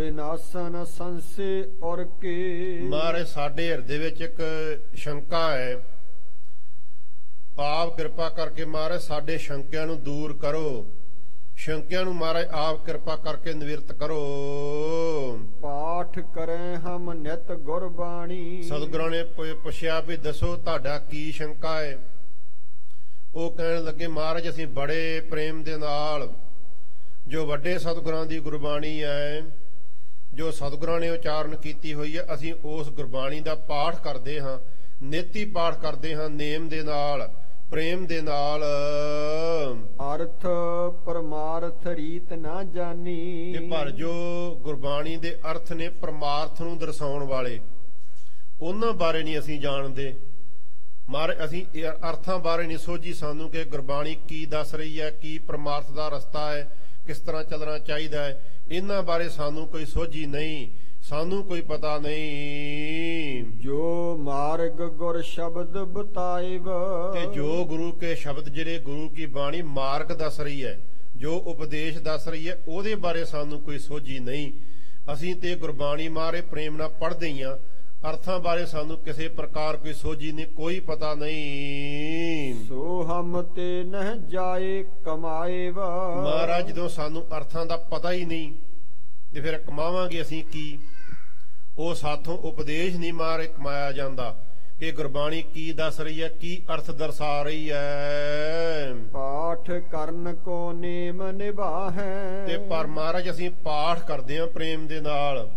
ਵਿਨਾਸਨ ਸੰਸੇ ਔਰ ਕੇ। ਮਹਾਰਾਜ ਸਾਡੇ ਹਿਰਦੇ ਵਿੱਚ ਇੱਕ ਸ਼ੰਕਾ ਹੈ, ਆਪ ਕਿਰਪਾ ਕਰਕੇ ਮਹਾਰਾਜ ਸਾਡੇ ਸ਼ੰਕਿਆਂ ਨੂੰ ਦੂਰ ਕਰੋ। ਸ਼ੰਕਿਆਂ ਨੂੰ ਮਹਾਰਾਜ ਆਪ ਕਿਰਪਾ ਕਰਕੇ ਨਿਵਰਤ ਕਰੋ। ਪਾਠ ਕਰੇ ਹਮ ਨਿਤ ਗੁਰਬਾਣੀ। ਸਤਿਗੁਰਾਂ ਨੇ ਪੁੱਛਿਆ ਵੀ ਦੱਸੋ ਤੁਹਾਡਾ ਕੀ ਸ਼ੰਕਾ ਹੈ। ਉਹ ਕਹਿਣ ਲੱਗੇ ਮਹਾਰਾਜ ਅਸੀਂ ਬੜੇ ਪ੍ਰੇਮ ਦੇ ਨਾਲ ਜੋ ਵੱਡੇ ਸਤਿਗੁਰਾਂ ਦੀ ਗੁਰਬਾਣੀ ਹੈ, ਜੋ ਸਤਿਗੁਰਾਂ ਨੇ ਉਚਾਰਨ ਕੀਤੀ ਹੋਈ ਹੈ, ਅਸੀਂ ਉਸ ਗੁਰਬਾਣੀ ਦਾ ਪਾਠ ਕਰਦੇ ਹਾਂ, ਨਿੱਤੀ ਪਾਠ ਕਰਦੇ ਹਾਂ, ਨੇਮ ਦੇ ਨਾਲ, ਪ੍ਰੇਮ ਦੇ ਨਾਲ। ਅਰਥ ਪਰਮਾਰਥ ਰੀਤ ਨਾ ਜਾਣੀ। ਤੇ ਪਰ ਜੋ ਗੁਰਬਾਣੀ ਦੇ ਅਰਥ ਨੇ ਪਰਮਾਰਥ ਨੂੰ ਦਰਸਾਉਣ ਵਾਲੇ, ਉਹਨਾਂ ਬਾਰੇ ਨਹੀਂ ਅਸੀਂ ਜਾਣਦੇ। ਮਹਾਰਾਜ ਅਸੀਂ ਅਰਥਾਂ ਬਾਰੇ ਨਹੀਂ ਸੋਝੀ ਸਾਨੂੰ ਕਿ ਗੁਰਬਾਣੀ ਕੀ ਦੱਸ ਰਹੀ ਹੈ, ਕੀ ਪਰਮਾਰਥ ਦਾ ਰਸਤਾ ਹੈ, ਕਿਸ ਤਰ੍ਹਾਂ ਚੱਲਣਾ ਚਾਹੀਦਾ ਹੈ, ਇਹਨਾਂ ਬਾਰੇ ਸਾਨੂੰ ਕੋਈ ਸੋਝੀ ਨਹੀਂ, ਸਾਨੂੰ ਕੋਈ ਪਤਾ ਨਹੀਂ। ਜੋ ਮਾਰਗ ਗੁਰ ਸ਼ਬਦ ਬਤਾਇਬ। ਤੇ ਜੋ ਗੁਰੂ ਕੇ ਸ਼ਬਦ, ਜਿਹੜੇ ਗੁਰੂ ਕੀ ਬਾਣੀ ਮਾਰਗ ਦੱਸ ਰਹੀ ਹੈ, ਜੋ ਉਪਦੇਸ਼ ਦੱਸ ਰਹੀ ਹੈ, ਉਹਦੇ ਬਾਰੇ ਸਾਨੂੰ ਕੋਈ ਸੋਝੀ ਨਹੀਂ। ਅਸੀਂ ਤੇ ਗੁਰਬਾਣੀ ਮਾਰੇ ਪ੍ਰੇਮ ਨਾਲ ਪੜ੍ਹਦੇ ਹੀ ਹਾਂ, ਅਰਥਾਂ ਬਾਰੇ ਸਾਨੂੰ ਕਿਸੇ ਪ੍ਰਕਾਰ ਕੋਈ ਸੋਝੀ ਨਹੀਂ, ਕੋਈ ਪਤਾ ਨਹੀਂ। ਸੋ ਹਮ ਤੇ ਨਹ ਜਾਏ ਕਮਾਏ। ਮਹਾਰਾਜ ਜਦੋਂ ਸਾਨੂੰ ਅਰਥਾਂ ਦਾ ਪਤਾ ਹੀ ਨਹੀਂ ਤੇ ਫਿਰ ਕਮਾਵਾਂਗੇ ਅਸੀਂ ਕੀ। ਉਹ ਸਾਥੋਂ ਉਪਦੇਸ਼ ਨਹੀਂ ਮਾਰੇ ਕਮਾਇਆ ਜਾਂਦਾ ਕਿ ਗੁਰਬਾਣੀ ਕੀ ਦੱਸ ਰਹੀ ਹੈ, ਕੀ ਅਰਥ ਦਰਸਾ ਰਹੀ ਹੈ। ਪਾਠ ਕਰਨ ਕੋ ਨੇਮ ਨਿਭਾਹੈ। ਤੇ ਪਰ ਮਹਾਰਾਜ ਅਸੀਂ ਪਾਠ ਕਰਦੇ ਹਾਂ ਪ੍ਰੇਮ ਦੇ ਨਾਲ,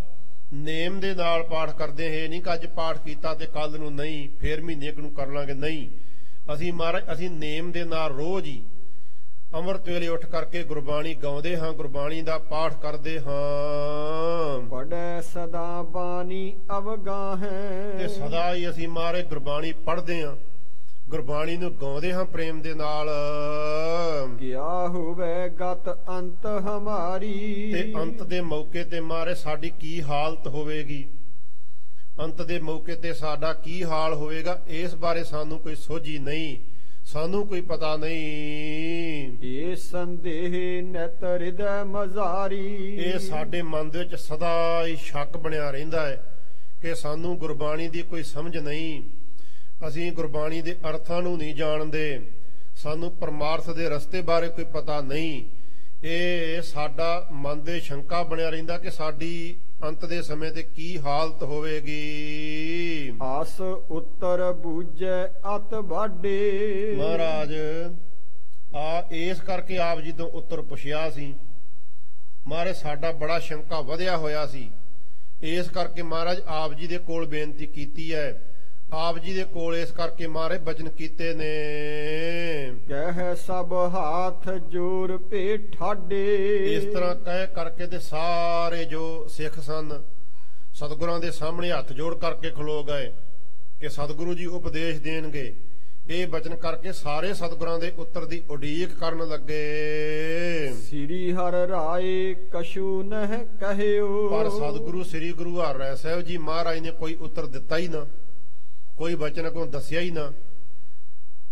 ਨੇਮ ਦੇ ਨਾਲ ਪਾਠ ਕਰਦੇ ਹਾਂ। ਇਹ ਨਹੀਂ ਕਿ ਅੱਜ ਪਾਠ ਕੀਤਾ ਤੇ ਕੱਲ ਨੂੰ ਨਹੀਂ, ਫੇਰ ਮਹੀਨੇ ਨੂੰ ਕਰ ਲਾਂਗੇ, ਨਹੀਂ। ਅਸੀਂ ਮਹਾਰਾਜ ਅਸੀਂ ਨੇਮ ਦੇ ਨਾਲ ਰੋਜ਼ ਹੀ ਅੰਮ੍ਰਿਤ ਵੇਲੇ ਉੱਠ ਕਰਕੇ ਗੁਰਬਾਣੀ ਗਾਉਂਦੇ ਹਾਂ, ਗੁਰਬਾਣੀ ਦਾ ਪਾਠ ਕਰਦੇ ਹਾਂ। ਪੜੈ ਸਦਾ ਬਾਣੀ ਅਵਗਾਹੈ। ਤੇ ਸਦਾ ਹੀ ਅਸੀਂ ਮਹਾਰਾਜ ਗੁਰਬਾਣੀ ਪੜ੍ਹਦੇ ਹਾਂ, ਗੁਰਬਾਣੀ ਨੂੰ ਗਾਉਂਦੇ ਹਾਂ ਪ੍ਰੇਮ ਦੇ ਨਾਲ। ਕਿਆ ਹੋਵੇ ਗਤ ਅੰਤ ਹਮਾਰੀ। ਤੇ ਅੰਤ ਦੇ ਮੌਕੇ ਤੇ ਮਹਾਰਾਜ ਸਾਡੀ ਕੀ ਹਾਲਤ ਹੋਵੇਗੀ, ਅੰਤ ਦੇ ਮੌਕੇ ਤੇ ਸਾਡਾ ਕੀ ਹਾਲ ਹੋਵੇਗਾ, ਇਸ ਬਾਰੇ ਸਾਨੂੰ ਕੋਈ ਸੋਝੀ ਨਹੀਂ, ਸਾਨੂੰ ਕੋਈ ਪਤਾ ਨਹੀਂ। ਇਹ ਸੰਦੇਹ ਨਿਤ ਹਿਰਦੈ ਮਜ਼ਾਰੀ। ਇਹ ਸਾਡੇ ਮਨ ਦੇ ਵਿੱਚ ਸਦਾ ਹੀ ਸ਼ੱਕ ਬਣਿਆ ਰਹਿੰਦਾ ਹੈ ਕਿ ਸਾਨੂੰ ਗੁਰਬਾਣੀ ਦੀ ਕੋਈ ਸਮਝ ਨਹੀਂ, ਅਸੀਂ ਗੁਰਬਾਣੀ ਦੇ ਅਰਥਾਂ ਨੂੰ ਨਹੀਂ ਜਾਣਦੇ, ਸਾਨੂੰ ਪਰਮਾਰਥ ਦੇ ਰਸਤੇ ਬਾਰੇ ਕੋਈ ਪਤਾ ਨਹੀਂ। ਇਹ ਸਾਡਾ ਮਨ ਦੇ ਸ਼ੰਕਾ ਬਣਿਆ ਰਹਿੰਦਾ ਕਿ ਸਾਡੀ ਅੰਤ ਦੇ ਸਮੇਂ ਤੇ ਕੀ ਹਾਲਤ ਹੋਵੇਗੀ। ਆਸ ਉੱਤਰ ਬੂਝੈ ਅਤ ਵਾਡੇ। ਮਹਾਰਾਜ ਇਸ ਕਰਕੇ ਆਪ ਜੀ ਤੋਂ ਉੱਤਰ ਪੁੱਛਿਆ ਸੀ। ਮਹਾਰਾਜ ਸਾਡਾ ਬੜਾ ਸ਼ੰਕਾ ਵਧਿਆ ਹੋਇਆ ਸੀ, ਇਸ ਕਰਕੇ ਮਹਾਰਾਜ ਆਪ ਜੀ ਦੇ ਕੋਲ ਬੇਨਤੀ ਕੀਤੀ ਹੈ। ਆਪ ਜੀ ਦੇ ਕੋਲ ਇਸ ਕਰਕੇ ਮਹਾਰਾਜ ਬਚਨ ਕੀਤੇ ਨੇ। ਕਹਿ ਸਭ ਹਾਥ ਜੋਰ ਪੇ ਠਾਡੇ। ਇਸ ਤਰ੍ਹਾਂ ਕਹਿ ਕਰਕੇ ਤੇ ਸਾਰੇ ਜੋ ਸਿੱਖ ਸਨ ਸਤਿਗੁਰਾਂ ਦੇ ਸਾਹਮਣੇ ਹੱਥ ਜੋੜ ਕਰਕੇ ਖਲੋ ਗਏ ਕਿ ਸਤਿਗੁਰੂ ਜੀ ਉਪਦੇਸ਼ ਦੇਣਗੇ। ਇਹ ਬਚਨ ਕਰਕੇ ਸਾਰੇ ਸਤਿਗੁਰਾਂ ਦੇ ਉੱਤਰ ਦੀ ਉਡੀਕ ਕਰਨ ਲੱਗੇ। ਸ੍ਰੀ ਹਰਿ ਰਾਏ ਕਛੂ ਨਹਿ ਕਹਿਓ। ਪਰ ਸਤਿਗੁਰੂ ਸ੍ਰੀ ਗੁਰੂ ਹਰਿ ਸਾਹਿਬ ਜੀ ਮਹਾਰਾਜ ਨੇ ਕੋਈ ਉੱਤਰ ਦਿੱਤਾ ਹੀ ਨਾ, ਕੋਈ ਬਚਨ ਅੱਗੋਂ ਦੱਸਿਆ ਹੀ ਨਾ।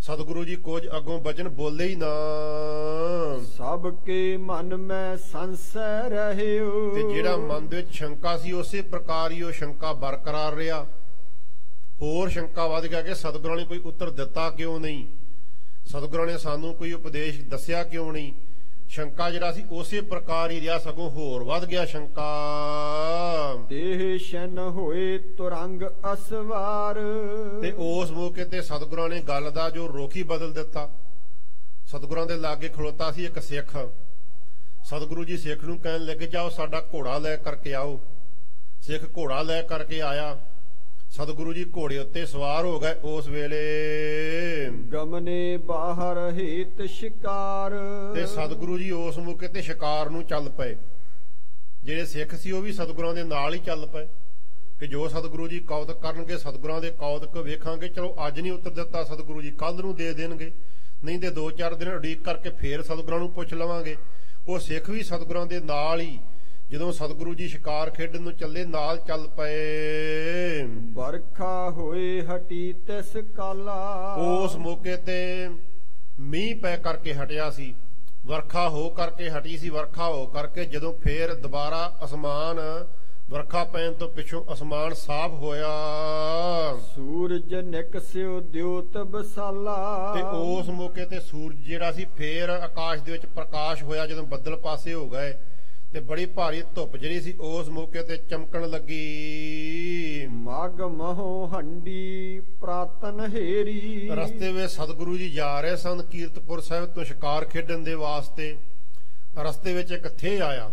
ਸਤਿਗੁਰੂ ਜੀ ਕੁਝ ਅੱਗੋਂ ਬਚਨ ਬੋਲੇ ਹੀ ਨਾ। ਸਭ ਕੇ ਮਨ ਮੈਂ ਸੰਸੈ ਰਹਿਓ। ਤੇ ਜਿਹੜਾ ਮਨ ਦੇ ਵਿੱਚ ਸ਼ੰਕਾ ਸੀ ਉਸੇ ਪ੍ਰਕਾਰ ਹੀ ਉਹ ਸ਼ੰਕਾ ਬਰਕਰਾਰ ਰਿਹਾ। ਹੋਰ ਸ਼ੰਕਾ ਵੱਧ ਗਿਆ ਕਿ ਸਤਿਗੁਰਾਂ ਨੇ ਕੋਈ ਉੱਤਰ ਦਿੱਤਾ ਕਿਉਂ ਨਹੀਂ, ਸਤਿਗੁਰਾਂ ਨੇ ਸਾਨੂੰ ਕੋਈ ਉਪਦੇਸ਼ ਦੱਸਿਆ ਕਿਉਂ ਨਹੀਂ। ਸ਼ੰਕਾ ਜਿਹੜਾ ਸੀ ਉਸੇ ਪ੍ਰਕਾਰ ਹੀ ਰਿਹਾ, ਸਗੋਂ ਹੋਰ ਵੱਧ ਗਿਆ ਸ਼ੰਕਾ। ਦੇਹ ਸ਼ਨ ਹੋਏ ਤੁਰੰਗ ਅਸਵਾਰ। ਤੇ ਉਸ ਮੌਕੇ ਤੇ ਸਤਿਗੁਰਾਂ ਨੇ ਗੱਲ ਦਾ ਜੋ ਰੁਖ ਹੀ ਬਦਲ ਦਿੱਤਾ। ਸਤਿਗੁਰਾਂ ਦੇ ਲਾਗੇ ਖਲੋਤਾ ਸੀ ਇੱਕ ਸਿੱਖ। ਸਤਿਗੁਰੂ ਜੀ ਸਿੱਖ ਨੂੰ ਕਹਿਣ ਲੱਗੇ ਜਾਓ ਸਾਡਾ ਘੋੜਾ ਲੈ ਕਰਕੇ ਆਓ। ਸਿੱਖ ਘੋੜਾ ਲੈ ਕਰਕੇ ਆਇਆ। ਸਤਿਗੁਰੂ ਜੀ ਘੋੜੇ ਉੱਤੇ ਸਵਾਰ ਹੋ ਗਏ। ਉਸ ਵੇਲੇ ਗਮਨੇ ਬਾਹਰ ਹਿਤ ਸ਼ਿਕਾਰ। ਤੇ ਸਤਿਗੁਰੂ ਜੀ ਉਸ ਮੌਕੇ ਤੇ ਸ਼ਿਕਾਰ ਨੂੰ ਚੱਲ ਪਏ। ਜਿਹੜੇ ਸਿੱਖ ਸੀ ਉਹ ਵੀ ਸਤਿਗੁਰਾਂ ਦੇ ਨਾਲ ਹੀ ਚੱਲ ਪਏ ਕਿ ਜੋ ਸਤਿਗੁਰੂ ਜੀ ਕੌਤਕ ਕਰਨਗੇ, ਸਤਿਗੁਰਾਂ ਦੇ ਕੌਤਕ ਵੇਖਾਂਗੇ। ਚਲੋ ਅੱਜ ਨਹੀਂ ਉੱਤਰ ਦਿੱਤਾ ਸਤਿਗੁਰੂ ਜੀ, ਕੱਲ ਨੂੰ ਦੇ ਦੇਣਗੇ, ਨਹੀਂ ਤੇ 2-4 ਦਿਨ ਉਡੀਕ ਕਰਕੇ ਫੇਰ ਸਤਿਗੁਰਾਂ ਨੂੰ ਪੁੱਛ ਲਵਾਂਗੇ। ਉਹ ਸਿੱਖ ਵੀ ਸਤਿਗੁਰਾਂ ਦੇ ਨਾਲ ਹੀ ਜਦੋਂ ਸਤਿਗੁਰੂ ਜੀ ਸ਼ਿਕਾਰ ਖੇਡਣ ਨੂੰ ਚੱਲੇ ਨਾਲ ਚੱਲ ਪਏ। ਵਰਖਾ ਹੋਏ ਹਟੀ ਤਿਸ ਕਾਲਾ। ਉਸ ਮੌਕੇ ਤੇ ਮੀਂਹ ਪੈ ਕਰਕੇ ਹਟਿਆ ਸੀ। ਵਰਖਾ ਹੋ ਕਰਕੇ ਹਟੀ ਸੀ। ਵਰਖਾ ਹੋ ਕਰਕੇ ਜਦੋਂ ਫੇਰ ਦੁਬਾਰਾ ਅਸਮਾਨ ਵਰਖਾ ਪੈਣ ਤੋਂ ਪਿੱਛੋਂ ਅਸਮਾਨ ਸਾਫ਼ ਹੋਇਆ ਸੂਰਜ ਨਿਕਸਿਓ ਦਿਉਤ ਬਸਾਲਾ। ਤੇ ਉਸ ਮੌਕੇ ਤੇ ਸੂਰਜ ਜਿਹੜਾ ਸੀ ਫੇਰ ਆਕਾਸ਼ ਦੇ ਵਿੱਚ ਪ੍ਰਕਾਸ਼ ਹੋਇਆ। ਜਦੋਂ ਬੱਦਲ ਪਾਸੇ ਹੋ ਗਏ ਤੇ ਬੜੀ ਭਾਰੀ ਧੁੱਪ ਜਿਹੜੀ ਸੀ ਉਸ ਮੌਕੇ ਤੇ ਚਮਕਣ ਲੱਗੀ। ਮਗ ਮਹੋ ਹੰਡੀ ਪ੍ਰਾਤਨ ਹੇਰੀ। ਰਸਤੇ ਵਿੱਚ ਸਤਿਗੁਰੂ ਜੀ ਜਾ ਰਹੇ ਸਨ ਕੀਰਤਪੁਰ ਸਾਹਿਬ ਤੋਂ ਸ਼ਿਕਾਰ ਖੇਡਣ ਦੇ ਵਾਸਤੇ। ਰਸਤੇ ਵਿੱਚ ਇੱਕ ਥੇ ਆਇਆ।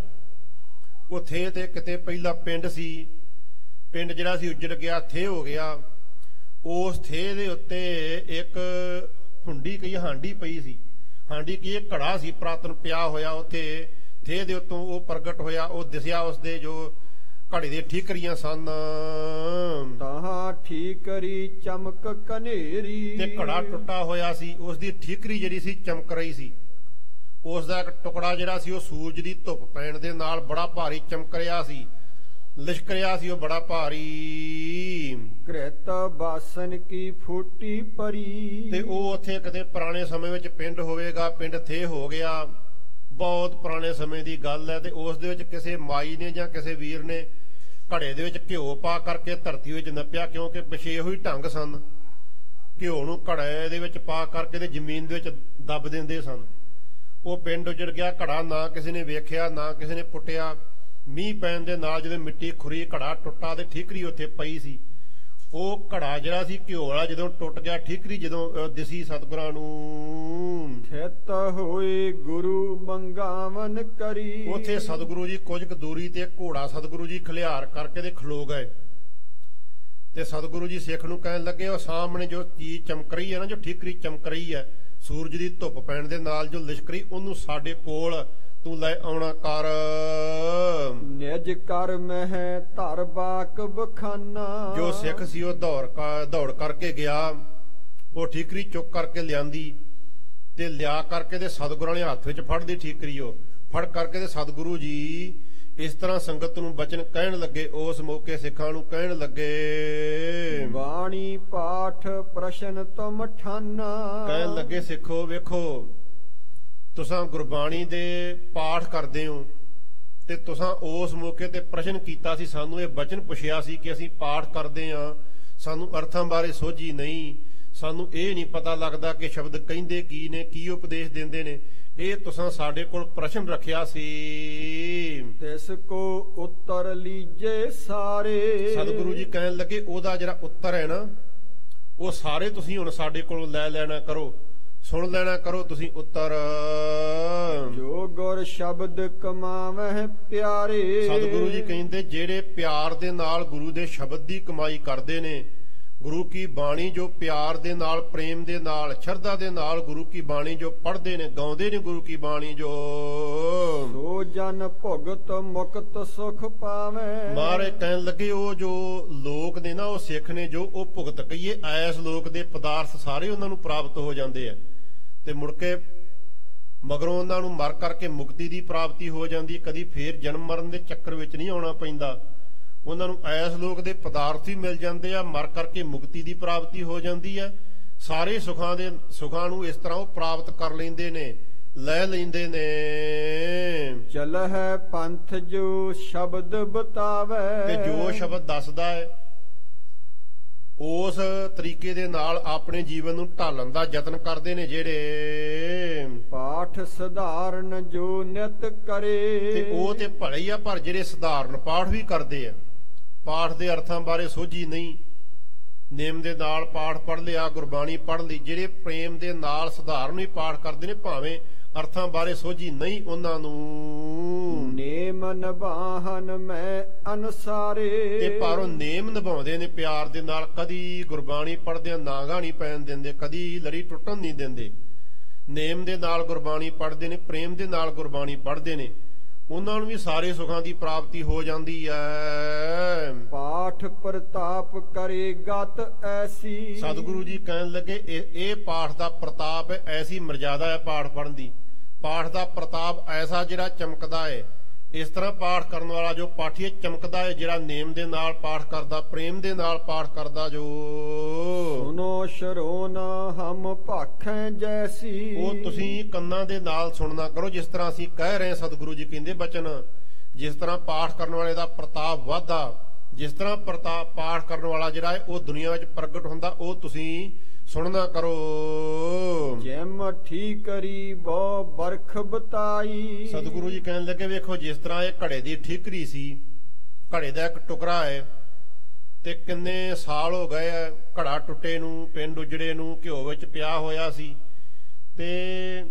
ਉਹ ਥੇ ਤੇ ਕਿਤੇ ਪਹਿਲਾ ਪਿੰਡ ਸੀ। ਪਿੰਡ ਜਿਹੜਾ ਸੀ ਉੱਜੜ ਗਿਆ, ਥੇ ਹੋ ਗਿਆ। ਉਸ ਥੇ ਦੇ ਉੱਤੇ ਇੱਕ ਹੁੰਡੀ ਕਹੀ ਹਾਂਡੀ ਪਈ ਸੀ। ਹਾਂਡੀ ਕੀ ਇੱਕ ਘੜਾ ਸੀ ਪ੍ਰਾਤਨ ਪਿਆ ਹੋਇਆ ਉੱਥੇ ਥੇ ਦੇ ਉੱਤੋਂ। ਉਹ ਪ੍ਰਗਟ ਹੋਇਆ, ਉਹ ਦਿਸਿਆ ਉਸਦੇ ਜੋ ਘੜੇ ਦੇ ਠੀਕਰੀਆਂ ਸਨ। ਤਾਹਾਂ ਠੀਕਰੀ ਚਮਕ ਕਨੇਰੀ। ਤੇ ਘੜਾ ਟੁੱਟਾ ਹੋਇਆ ਸੀ, ਉਸਦੀ ਠੀਕਰੀ ਜਿਹੜੀ ਸੀ ਚਮਕ ਰਹੀ ਸੀ। ਉਸ ਦਾ ਇੱਕ ਟੁਕੜਾ ਜਿਹੜਾ ਸੀ ਉਹ ਸੂਰਜ ਦੀ ਧੁੱਪ ਪੈਣ ਦੇ ਨਾਲ ਬੜਾ ਭਾਰੀ ਚਮਕ ਰਿਹਾ ਸੀ, ਲਿਸ਼ਕ ਰਿਹਾ ਸੀ ਉਹ ਬੜਾ ਭਾਰੀ। ਕ੍ਰਿਤ ਬਾਸਨ ਕੀ ਫੂਟੀ ਪਰੀ। ਤੇ ਉਹ ਉੱਥੇ ਕਿਤੇ ਪੁਰਾਣੇ ਸਮੇਂ ਵਿੱਚ ਪਿੰਡ ਹੋਵੇਗਾ, ਪਿੰਡ ਥੇ ਹੋ ਗਿਆ। ਬਹੁਤ ਪੁਰਾਣੇ ਸਮੇਂ ਦੀ ਗੱਲ ਹੈ। ਤੇ ਉਸ ਦੇ ਵਿੱਚ ਕਿਸੇ ਮਾਈ ਨੇ ਜਾਂ ਕਿਸੇ ਵੀਰ ਨੇ ਘੜੇ ਦੇ ਵਿੱਚ ਘਿਓ ਪਾ ਕਰਕੇ ਧਰਤੀ ਵਿੱਚ ਨੱਪਿਆ, ਕਿਉਂਕਿ ਪਿਛੇ ਇਹੋ ਹੀ ਢੰਗ ਸਨ। ਘਿਓ ਨੂੰ ਘੜੇ ਦੇ ਵਿੱਚ ਪਾ ਕਰਕੇ ਤੇ ਜ਼ਮੀਨ ਦੇ ਵਿੱਚ ਦੱਬ ਦਿੰਦੇ ਸਨ। ਉਹ ਪਿੰਡ ਉੱਜੜ ਗਿਆ। ਘੜਾ ਨਾ ਕਿਸੇ ਨੇ ਵੇਖਿਆ, ਨਾ ਕਿਸੇ ਨੇ ਪੁੱਟਿਆ। ਮੀਂਹ ਪੈਣ ਦੇ ਨਾਲ ਜਦੋਂ ਮਿੱਟੀ ਖੁਰੀ, ਘੜਾ ਟੁੱਟਾ ਤੇ ਠੀਕਰੀ ਉੱਥੇ ਪਈ ਸੀ। ਉਹ ਘੜਾ ਜਿਹੜਾ ਸੀ ਘਿਓ ਵਾਲਾ ਜਦੋਂ ਟੁੱਟ ਗਿਆ, ਠੀਕਰੀ ਜਦੋਂ ਦਿਸੀ ਸਤਿਗੁਰਾਂ ਨੂੰ। ਥਿਤ ਹੋਏ ਗੁਰੂ ਮੰਗਾਵਨ ਕਰੀ। ਉੱਥੇ ਸਤਿਗੁਰੂ ਜੀ ਕੁਝ ਕੁ ਦੂਰੀ ਤੇ ਘੋੜਾ ਸਤਿਗੁਰੂ ਜੀ ਖਲਿਆਰ ਕਰਕੇ ਤੇ ਖਲੋ ਗਏ। ਤੇ ਸਤਿਗੁਰੂ ਜੀ ਸਿੱਖ ਨੂੰ ਕਹਿਣ ਲੱਗੇ, ਉਹ ਸਾਹਮਣੇ ਜੋ ਚੀਜ਼ ਚਮਕ ਰਹੀ ਹੈ ਨਾ, ਜੋ ਠੀਕਰੀ ਚਮਕ ਰਹੀ ਹੈ ਸੂਰਜ ਦੀ ਧੁੱਪ ਪੈਣ ਦੇ ਨਾਲ ਜੋ ਲਿਸ਼ਕ ਰਹੀ, ਉਹਨੂੰ ਸਾਡੇ ਕੋਲ ਤੂੰ ਲੈ ਆਉਣਾ ਕਰ। ਨਿਜ ਕਰ ਮਹਿ ਧਰ ਬਾਕ ਬਖਾਨਾ। ਜੋ ਸਿੱਖ ਸੀ ਉਹ ਦੌੜ ਕਰਕੇ ਗਿਆ। ਉਹ ਠੀਕਰੀ ਚੁੱਕ ਕਰਕੇ ਲਿਆਂਦੀ ਤੇ ਲਿਆ ਕਰਕੇ ਤੇ ਸਤਿਗੁਰਾਂ ਨੇ ਹੱਥ ਵਿੱਚ ਫੜਦੀ ਠੀਕਰੀ। ਉਹ ਫੜ ਕਰਕੇ ਤੇ ਸਤਿਗੁਰੂ ਜੀ ਇਸ ਤਰ੍ਹਾਂ ਸੰਗਤ ਨੂੰ ਬਚਨ ਕਹਿਣ ਲੱਗੇ। ਉਸ ਮੌਕੇ ਸਿੱਖਾਂ ਨੂੰ ਕਹਿਣ ਲੱਗੇ, ਬਾਣੀ ਪਾਠ ਪ੍ਰਸ਼ਨ ਤੁਮ ਠਾਨਾ। ਕਹਿਣ ਲੱਗੇ, ਸਿੱਖੋ ਵੇਖੋ, ਤੁਸਾਂ ਗੁਰਬਾਣੀ ਦੇ ਪਾਠ ਕਰਦੇ ਹੋ ਤੇ ਤੁਸਾਂ ਉਸ ਮੌਕੇ ਤੇ ਪ੍ਰਸ਼ਨ ਕੀਤਾ ਸੀ, ਸਾਨੂੰ ਇਹ ਬਚਨ ਪੁੱਛਿਆ ਸੀ ਕਿ ਅਸੀਂ ਪਾਠ ਕਰਦੇ ਹਾਂ, ਸਾਨੂੰ ਅਰਥਾਂ ਬਾਰੇ ਸੋਝੀ ਨਹੀਂ, ਸਾਨੂੰ ਇਹ ਨਹੀਂ ਪਤਾ ਲੱਗਦਾ ਕਿ ਸ਼ਬਦ ਕਹਿੰਦੇ ਕੀ ਨੇ, ਕੀ ਉਪਦੇਸ਼ ਦਿੰਦੇ ਨੇ। ਇਹ ਤੁਸਾਂ ਸਾਡੇ ਕੋਲ ਪ੍ਰਸ਼ਨ ਰੱਖਿਆ ਸੀ। ਤਿਸ ਕੋ ਉੱਤਰ ਲੀਜੇ ਸਾਰੇ। ਸਤਿਗੁਰੂ ਜੀ ਕਹਿਣ ਲੱਗੇ, ਉਹਦਾ ਜਿਹੜਾ ਉੱਤਰ ਹੈ ਨਾ, ਉਹ ਸਾਰੇ ਤੁਸੀਂ ਹੁਣ ਸਾਡੇ ਕੋਲੋਂ ਲੈ ਲੈਣਾ ਕਰੋ, ਸੁਣ ਲੈਣਾ ਕਰੋ ਤੁਸੀਂ ਉੱਤਰ। ਜੋ ਗੁਰ ਸ਼ਬਦ ਕਮਾਵਹਿ ਪਿਆਰੇ। ਸਤਿਗੁਰੂ ਜੀ ਕਹਿੰਦੇ, ਜਿਹੜੇ ਪਿਆਰ ਦੇ ਨਾਲ ਗੁਰੂ ਦੇ ਸ਼ਬਦ ਦੀ ਕਮਾਈ ਕਰਦੇ ਨੇ, ਗੁਰੂ ਕੀ ਬਾਣੀ ਜੋ ਪਿਆਰ ਦੇ ਨਾਲ, ਪ੍ਰੇਮ ਦੇ ਨਾਲ, ਸ਼ਰਧਾ ਦੇ ਨਾਲ ਗੁਰੂ ਕੀ ਬਾਣੀ ਜੋ ਪੜ੍ਹਦੇ ਨੇ, ਗਾਉਂਦੇ ਨੇ ਗੁਰੂ ਕੀ ਬਾਣੀ ਜੋ, ਸੋ ਜਨ ਭੁਗਤ ਮੁਕਤ ਸੁਖ ਪਾਵੇ। ਮਾਰੇ ਕਹਿਣ ਲੱਗੇ, ਉਹ ਜੋ ਲੋਕ ਨੇ ਨਾ, ਉਹ ਸਿੱਖ ਨੇ ਜੋ, ਉਹ ਭੁਗਤ ਕਹੀਏ ਐਸ ਲੋਕ ਦੇ ਪਦਾਰਥ ਸਾਰੇ ਉਹਨਾਂ ਨੂੰ ਪ੍ਰਾਪਤ ਹੋ ਜਾਂਦੇ ਆ ਤੇ ਮੁੜ ਕੇ ਮਗਰੋਂ ਉਹਨਾਂ ਨੂੰ ਮਰ ਕਰਕੇ ਮੁਕਤੀ ਦੀ ਪ੍ਰਾਪਤੀ ਹੋ ਜਾਂਦੀ। ਕਦੀ ਫੇਰ ਜਨਮ ਮਰਨ ਦੇ ਚੱਕਰ ਵਿੱਚ ਨਹੀਂ ਆਉਣਾ ਪੈਂਦਾ। ਉਹਨਾਂ ਨੂੰ ਐਸ ਲੋਕ ਦੇ ਪਦਾਰਥ ਹੀ ਮਿਲ ਜਾਂਦੇ ਆ, ਮਰ ਕਰਕੇ ਮੁਕਤੀ ਦੀ ਪ੍ਰਾਪਤੀ ਹੋ ਜਾਂਦੀ ਹੈ। ਸਾਰੇ ਸੁਖਾਂ ਨੂੰ ਇਸ ਤਰ੍ਹਾਂ ਉਹ ਪ੍ਰਾਪਤ ਕਰ ਲੈਂਦੇ ਨੇ, ਲੈ ਲੈਂਦੇ ਨੇ। ਚਲ ਹੈ ਪੰਥ ਜੋ ਸ਼ਬਦ ਬਤਾਵੇ। ਤੇ ਜੋ ਸ਼ਬਦ ਦੱਸਦਾ ਹੈ ਉਸ ਤਰੀਕੇ ਦੇ ਨਾਲ ਆਪਣੇ ਜੀਵਨ ਨੂੰ ਢਾਲਣ ਦਾ ਯਤਨ ਕਰਦੇ ਨੇ ਜਿਹੜੇ। ਪਾਠ ਸਧਾਰਨ ਜੋ ਨਿਤ ਕਰੇ। ਤੇ ਉਹ ਤੇ ਭਲੇ ਹੀ ਆ, ਪਰ ਜਿਹੜੇ ਸਧਾਰਨ ਪਾਠ ਵੀ ਕਰਦੇ ਆ, ਪਾਠ ਦੇ ਅਰਥਾਂ ਬਾਰੇ ਸੋਝੀ ਨਹੀਂ, ਨੇਮ ਦੇ ਨਾਲ ਪਾਠ ਪੜ੍ਹ ਲਿਆ, ਗੁਰਬਾਣੀ ਪੜ੍ਹ ਲਈ, ਜਿਹੜੇ ਪ੍ਰੇਮ ਦੇ ਨਾਲ ਸਧਾਰਨ ਹੀ ਪਾਠ ਕਰਦੇ ਨੇ, ਭਾਵੇਂ ਅਰਥਾਂ ਬਾਰੇ ਸੋਝੀ ਨਹੀਂ ਉਹਨਾਂ ਨੂੰ। ਨੇਮ ਨਿਭਾਹਨ ਮੈਂ ਅਨਸਾਰੇ। ਤੇ ਪਰ ਉਹ ਨੇਮ ਨਿਭਾਉਂਦੇ ਨੇ ਪਿਆਰ ਦੇ ਨਾਲ, ਕਦੀ ਗੁਰਬਾਣੀ ਪੜ੍ਹਦਿਆਂ ਨਾਗਾ ਨਹੀਂ ਪੈਣ ਦਿੰਦੇ, ਕਦੀ ਲੜੀ ਟੁੱਟਣ ਨਹੀਂ ਦਿੰਦੇ। ਨੇਮ ਦੇ ਨਾਲ ਗੁਰਬਾਣੀ ਪੜ੍ਹਦੇ ਨੇ, ਪ੍ਰੇਮ ਦੇ ਨਾਲ ਗੁਰਬਾਣੀ ਪੜ੍ਹਦੇ ਨੇ, ਉਹਨਾਂ ਨੂੰ ਵੀ ਸਾਰੇ ਸੁਖਾਂ ਦੀ ਪ੍ਰਾਪਤੀ ਹੋ ਜਾਂਦੀ ਹੈ। ਪਾਠ ਪ੍ਰਤਾਪ ਕਰੇ ਗਤ ਐਸੀ। ਸਤਿਗੁਰੂ ਜੀ ਕਹਿਣ ਲੱਗੇ, ਇਹ ਪਾਠ ਦਾ ਪ੍ਰਤਾਪ ਹੈ, ਐਸੀ ਮਰਜ਼ਾਦਾ ਹੈ ਪਾਠ ਪੜ੍ਹਨ ਦੀ। ਪਾਠ ਦਾ ਪ੍ਰਤਾਪ ਐਸਾ ਜਿਹੜਾ ਚਮਕਦਾ ਹੈ, ਇਸ ਤਰ੍ਹਾਂ ਪਾਠ ਕਰਨ ਵਾਲਾ ਜੋ ਪਾਠੀ ਚਮਕਦਾ ਹੈ, ਜਿਹੜਾ ਨੇਮ ਦੇ ਨਾਲ ਪਾਠ ਕਰਦਾ, ਪ੍ਰੇਮ ਦੇ ਨਾਲ ਪਾਠ ਕਰਦਾ, ਜੋ ਸੁਨੋ ਸ਼ਰੋਨ ਹਮ ਭਾਖੈ ਜੈਸੀ। ਉਹ ਤੁਸੀਂ ਕੰਨਾਂ ਦੇ ਨਾਲ ਸੁਣਨਾ ਕਰੋ, ਜਿਸ ਤਰ੍ਹਾਂ ਅਸੀਂ ਕਹਿ ਰਹੇ ਸਤਿਗੁਰੂ ਜੀ ਕਹਿੰਦੇ ਬਚਨ। ਜਿਸ ਤਰ੍ਹਾਂ ਪਾਠ ਕਰਨ ਵਾਲੇ ਦਾ ਪ੍ਰਤਾਪ ਵਧਦਾ, ਜਿਸ ਤਰ੍ਹਾਂ ਪਾਠ ਕਰਨ ਵਾਲਾ ਜਿਹੜਾ ਹੈ ਉਹ ਦੁਨੀਆ ਵਿੱਚ ਪ੍ਰਗਟ ਹੁੰਦਾ, ਉਹ ਤੁਸੀਂ ਸੁਣਨਾ ਕਰੋ। ਜਿਮ ਠੀਕਰੀ ਬਹੁ ਬਰਖ ਬਤਾਈ। ਸਤਿਗੁਰੂ ਜੀ ਕਹਿਣ ਲੱਗੇ ਵੇਖੋ, ਜਿਸ ਤਰ੍ਹਾਂ ਇਹ ਘੜੇ ਦੀ ਠੀਕਰੀ ਸੀ, ਘੜੇ ਦਾ ਇੱਕ ਟੁਕੜਾ ਹੈ ਤੇ ਕਿੰਨੇ ਸਾਲ ਹੋ ਗਏ ਆ ਘੜਾ ਟੁੱਟੇ ਨੂੰ, ਪਿੰਡ ਉਜੜੇ ਨੂੰ, ਘਿਓ ਵਿੱਚ ਪਿਆ ਹੋਇਆ ਸੀ, ਤੇ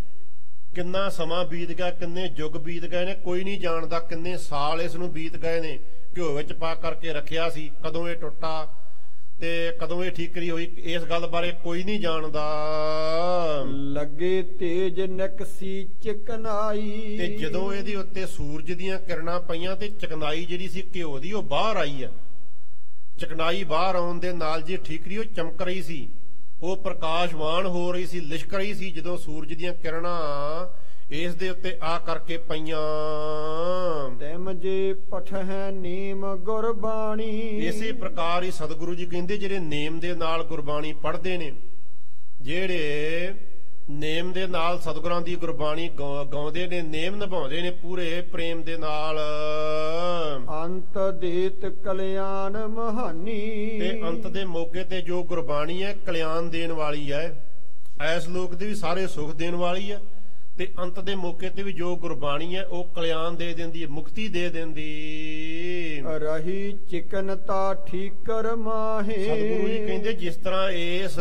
ਕਿੰਨਾ ਸਮਾਂ ਬੀਤ ਗਿਆ, ਕਿੰਨੇ ਯੁੱਗ ਬੀਤ ਗਏ ਨੇ, ਕੋਈ ਨਹੀਂ ਜਾਣਦਾ ਕਿੰਨੇ ਸਾਲ ਇਸ ਨੂੰ ਬੀਤ ਗਏ ਨੇ। ਘਿਓ ਵਿੱਚ ਪਾ ਕਰਕੇ ਰੱਖਿਆ ਸੀ, ਕਦੋਂ ਇਹ ਟੁੱਟਾ ਤੇ ਕਦੋਂ ਇਹ ਠੀਕਰੀ ਹੋਈ, ਇਸ ਗੱਲ ਬਾਰੇ ਕੋਈ ਨਹੀਂ ਜਾਣਦਾ। ਲੱਗੇ ਤੇਜ ਨਕਸੀ ਚਿਕਨਾਈ। ਤੇ ਜਦੋਂ ਇਹਦੇ ਉੱਤੇ ਸੂਰਜ ਦੀਆਂ ਕਿਰਨਾਂ ਪਈਆਂ ਤੇ ਚਕਨਾਈ ਜਿਹੜੀ ਸੀ ਘਿਓ ਦੀ ਉਹ ਬਾਹਰ ਆਈ ਆ। ਚਕਨਾਈ ਬਾਹਰ ਆਉਣ ਦੇ ਨਾਲ ਜੀ ਠੀਕਰੀ ਉਹ ਚਮਕ ਰਹੀ ਸੀ, ਉਹ ਪ੍ਰਕਾਸ਼ਵਾਨ ਹੋ ਰਹੀ ਸੀ, ਲਿਸ਼ਕ ਰਹੀ ਸੀ, ਜਦੋਂ ਸੂਰਜ ਦੀਆਂ ਕਿਰਨਾਂ ਇਸ ਦੇ ਉੱਤੇ ਆ ਕਰਕੇ ਪਈਆਂ। ਤਿਮ ਜੇ ਪਠਹਿ ਨੇਮ ਗੁਰਬਾਣੀ। ਇਸੇ ਪ੍ਰਕਾਰ ਹੀ ਸਤਿਗੁਰੂ ਜੀ ਕਹਿੰਦੇ ਜਿਹੜੇ ਨੇਮ ਦੇ ਨਾਲ ਗੁਰਬਾਣੀ ਪੜ੍ਹਦੇ ਨੇ, ਜਿਹੜੇ ਨੇਮ ਦੇ ਨਾਲ ਸਤਿਗੁਰਾਂ ਦੀ ਗੁਰਬਾਣੀ ਗਾਉਂਦੇ ਨੇ, ਨੇਮ ਨਿਭਾਉਂਦੇ ਨੇ ਪੂਰੇ ਪ੍ਰੇਮ ਦੇ ਨਾਲ, ਅੰਤ ਦੇਤ ਕਲਿਆਣ ਮਹਾਨੀ। ਤੇ ਅੰਤ ਦੇ ਮੌਕੇ ਤੇ ਜੋ ਗੁਰਬਾਣੀ ਹੈ ਕਲਿਆਣ ਦੇਣ ਵਾਲੀ ਹੈ, ਐਸ ਲੋਕ ਦੇ ਵੀ ਸਾਰੇ ਸੁਖ ਦੇਣ ਵਾਲੀ ਹੈ, ਤੇ ਅੰਤ ਦੇ ਮੌਕੇ ਤੇ ਵੀ ਜੋ ਗੁਰਬਾਣੀ ਹੈ ਉਹ ਕਲਿਆਣ ਦੇ ਦਿੰਦੀ ਹੈ, ਮੁਕਤੀ ਦੇ ਦਿੰਦੀ। ਰਹੀ ਚਿਕਨਤਾ ਠੀਕਰ ਮਾਹੇ। ਸਤਿਗੁਰੂ ਜੀ ਕਹਿੰਦੇ ਜਿਸ ਤਰ੍ਹਾਂ ਇਸ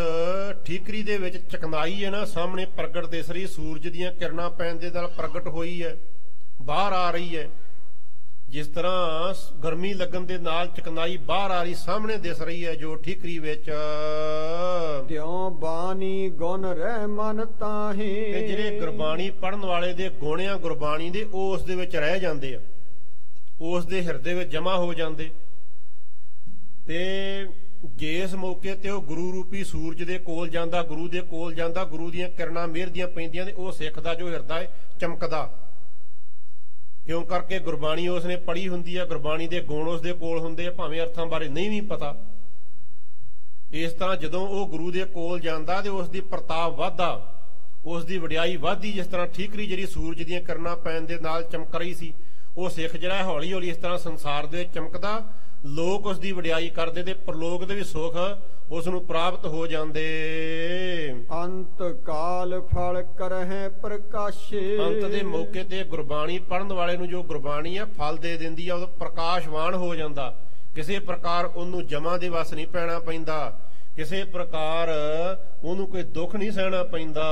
ਠੀਕਰੀ ਦੇ ਵਿੱਚ ਚਕਨਾਈ ਹੈ ਨਾ, ਸਾਹਮਣੇ ਪ੍ਰਗਟ ਦਿਸ ਰਹੀ, ਸੂਰਜ ਦੀਆਂ ਕਿਰਨਾਂ ਪੈਣ ਦੇ ਨਾਲ ਪ੍ਰਗਟ ਹੋਈ ਹੈ, ਬਾਹਰ ਆ ਰਹੀ ਹੈ। ਜਿਸ ਤਰ੍ਹਾਂ ਗਰਮੀ ਲੱਗਣ ਦੇ ਨਾਲ ਚਕਨਾਈ ਬਾਹਰ ਆ ਰਹੀ, ਸਾਹਮਣੇ ਦਿਸ ਰਹੀ ਹੈ ਜੋ ਠੀਕਰੀ ਵਿੱਚ, ਤਿਉ ਬਾਣੀ ਗੁਣ ਰਹਿ ਮਨ ਤਾਹੇ। ਤੇ ਜਿਹੜੇ ਗੁਰਬਾਣੀ ਪੜਨ ਵਾਲੇ ਦੇ ਗੁਣਿਆਂ ਗੁਰਬਾਣੀ ਦੇ ਉਹ ਉਸ ਦੇ ਵਿੱਚ ਰਹਿ ਜਾਂਦੇ ਆ, ਉਸ ਦੇ ਹਿਰਦੇ ਵਿੱਚ ਜਮਾ ਹੋ ਜਾਂਦੇ। ਤੇ ਜਿਸ ਮੌਕੇ ਤੇ ਉਹ ਗੁਰੂ ਰੂਪੀ ਸੂਰਜ ਦੇ ਕੋਲ ਜਾਂਦਾ, ਗੁਰੂ ਦੇ ਕੋਲ ਜਾਂਦਾ, ਗੁਰੂ ਦੀਆਂ ਕਿਰਨਾਂ ਮਿਹਰ ਦੀਆਂ ਪੈਂਦੀਆਂ ਤੇ ਉਹ ਸਿੱਖ ਦਾ ਜੋ ਹਿਰਦਾ ਹੈ ਚਮਕਦਾ, ਕਿਉਂ ਕਰਕੇ ਗੁਰਬਾਣੀ ਉਸਨੇ ਪੜ੍ਹੀ ਹੁੰਦੀ ਹੈ, ਗੁਰਬਾਣੀ ਦੇ ਗੁਣ ਉਸ ਦੇ ਕੋਲ ਹੁੰਦੇ ਆ, ਭਾਵੇਂ ਅਰਥਾਂ ਬਾਰੇ ਨਹੀਂ ਵੀ ਪਤਾ। ਇਸ ਤਰ੍ਹਾਂ ਜਦੋਂ ਉਹ ਗੁਰੂ ਦੇ ਕੋਲ ਜਾਂਦਾ ਤੇ ਉਸ ਦੀ ਪ੍ਰਤਾਪ ਵਧਦਾ, ਉਸ ਦੀ ਵਡਿਆਈ ਵਧਦੀ। ਜਿਸ ਤਰ੍ਹਾਂ ਠੀਕਰੀ ਜਿਹੜੀ ਸੂਰਜ ਦੀਆਂ ਕਿਰਨਾਂ ਪੈਣ ਦੇ ਨਾਲ ਚਮਕ ਰਹੀ ਸੀ, ਉਹ ਸਿੱਖ ਜਿਹੜਾ ਹੌਲੀ ਹੌਲੀ ਇਸ ਤਰ੍ਹਾਂ ਸੰਸਾਰ ਦੇ ਵਿੱਚ ਚਮਕਦਾ, ਲੋਕ ਉਸ ਦੀ ਵਡਿਆਈ ਕਰਦੇ ਤੇ ਪ੍ਰਲੋਕ ਦੇ ਵੀ ਸੁੱਖ ਉਸ ਨੂੰ ਪ੍ਰਾਪਤ ਹੋ ਜਾਂਦੇ। ਅੰਤ ਕਾਲ ਫਲ ਕਰਹਿ ਪ੍ਰਕਾਸ਼ੇ। ਅੰਤ ਦੇ ਮੌਕੇ ਤੇ ਗੁਰਬਾਣੀ ਪੜਨ ਵਾਲੇ ਨੂੰ ਜੋ ਗੁਰਬਾਣੀ ਆ ਫਲ ਦੇ ਦਿੰਦੀ ਆ, ਉਹ ਪ੍ਰਕਾਸ਼ਵਾਨ ਹੋ ਜਾਂਦਾ। ਕਿਸੇ ਪ੍ਰਕਾਰ ਉਹਨੂੰ ਜਮਾਂ ਦੇ ਵਸ ਨਹੀਂ ਪੈਣਾ ਪੈਂਦਾ, ਕਿਸੇ ਪ੍ਰਕਾਰ ਉਹਨੂੰ ਕੋਈ ਦੁੱਖ ਨਹੀਂ ਸਹਿਣਾ ਪੈਂਦਾ।